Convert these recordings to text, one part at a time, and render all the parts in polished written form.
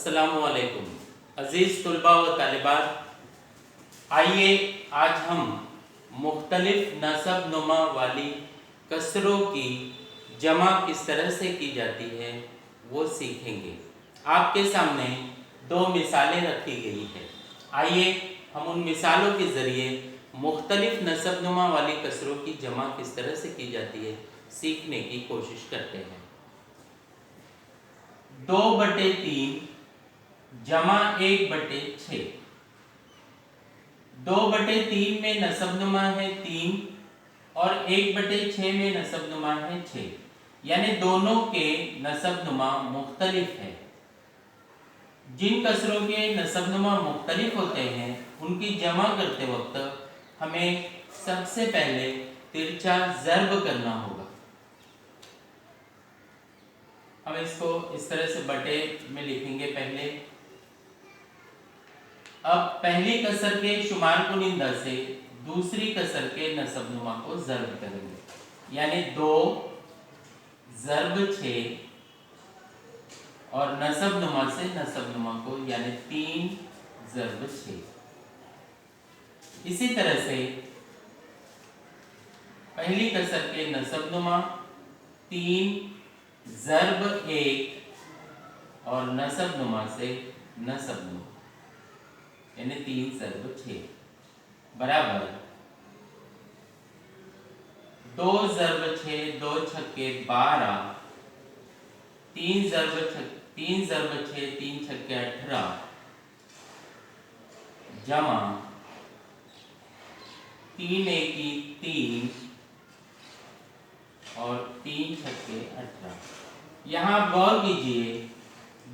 अस्सलामुअलैकुम अज़ीज़ तुलबा व तालिबात, आइए आज हम मुख्तलिफ नसब नुमा वाली कसरों की जमा किस तरह से की जाती है वो सीखेंगे। आपके सामने दो मिसालें रखी गई है। आइए हम उन मिसालों के ज़रिए मुख्तलिफ नसब नुमा वाली कसरों की जमा किस तरह से की जाती है सीखने की कोशिश करते हैं। 2/3 जमा 1/6। 2/3 में नसबनुमा है 3 और 1/6 में नसबनुमा है 6, यानी दोनों के नसबनुमा मुख्तलिफ है। जिन कसरों के नसबनुमा मुख्तलिफ होते हैं उनकी जमा करते वक्त हमें सबसे पहले तिरछा ज़र्ब करना होगा। हम इसको इस तरह से बटे में लिखेंगे पहले। अब पहली कसर के शुमार कुनिंदा से दूसरी कसर के नसबनुमा को ज़र्ब करेंगे, यानी 2 ज़र्ब 6 और नसबनुमा से नसबनुमा को यानी 3 ज़र्ब 6। इसी तरह से पहली कसर के नसबनुमा 3 ज़र्ब 1 और नसबनुमा से नसबनुमा यानी 3 ज़र्ब 6 बराबर 2 ज़र्ब 6 2 छक्के 12, 3 ज़र्ब 6 3 छक्के 18 जमा 3 एकी 3 और 3 छक्के 18। यहाँ गौर कीजिए,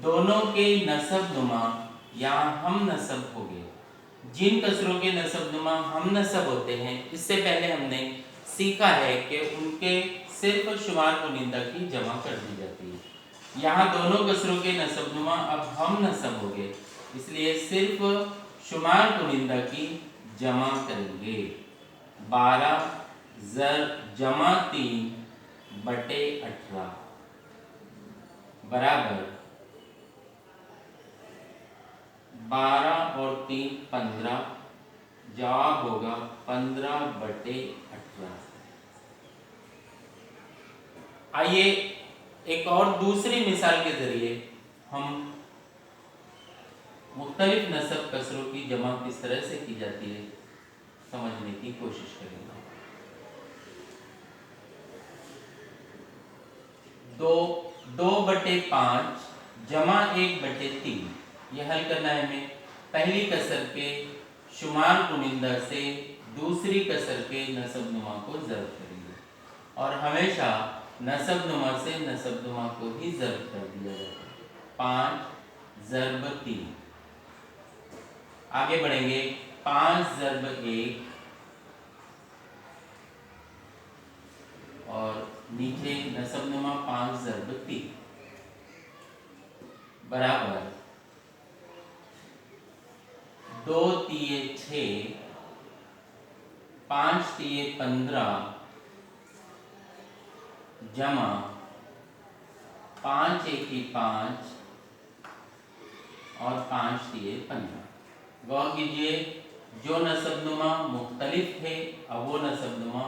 दोनों के नसबनुमा यहाँ हम नसब हो गए। जिन कसरों के नसबनुमा हम नसब होते हैं इससे पहले हमने सीखा है कि उनके सिर्फ शुमार कुनिंदा की जमा कर दी जाती है। यहाँ दोनों कसरों के नसबनुमा अब हम नसब हो गए, इसलिए सिर्फ शुमार कुनिंदा की जमा करेंगे। 12 जमा 3/18 बराबर 12 और 3 15, जवाब होगा 15/18। आइए एक और दूसरी मिसाल के जरिए हम मुख्तलिफ नसब कसरों की जमा किस तरह से की जाती है समझने की कोशिश करेंगे। 2/5 जमा 1/3 यह हल करना है हमें। पहली कसर के शुमार कुनिंदा से दूसरी कसर के नसबनुमा को ज़र्ब करेंगे और हमेशा नसबनुमा से नसबनुमा को ही ज़र्ब कर दिया जाता है। 5 ज़र्ब 3। आगे बढ़ेंगे 5 ज़र्ब 1 और नीचे नसबनुमा 5 ज़र्ब 3 बराबर 2 तिये 6, 5 तिये 15 जमा 5 एकी 5 और 5 तिये 15। गौर कीजिए, जो नसबनुमा मुख्तलिफ थे अब वो नसबनुमा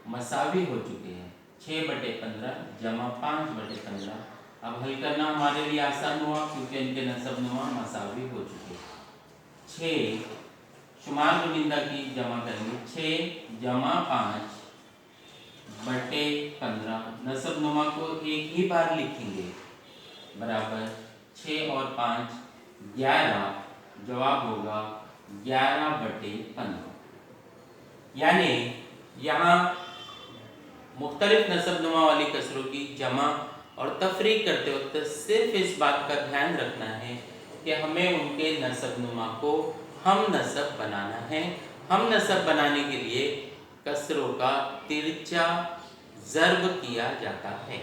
मसावी हो चुके हैं। 6/15 जमा 5/15। अब हल करना हमारे लिए आसान हुआ क्योंकि इनके नसबनुमा मसावी हो चुके हैं। 6 शुमार कुनिंदा की जमा करेंगे। 6 जमा 5/15 नसबनुमा को एक ही बार लिखेंगे बराबर 6 और 5 11, जवाब होगा 11/15। यानी यहाँ मुख्तलिफ नसबनुमा वाली कसरों की जमा और तफरीक करते वक्त सिर्फ इस बात का ध्यान रखना है कि हमें उनके नसबनुमा को हम नसब बनाना है। हम नसब बनाने के लिए कसरों का तिरछा ज़र्ब किया जाता है।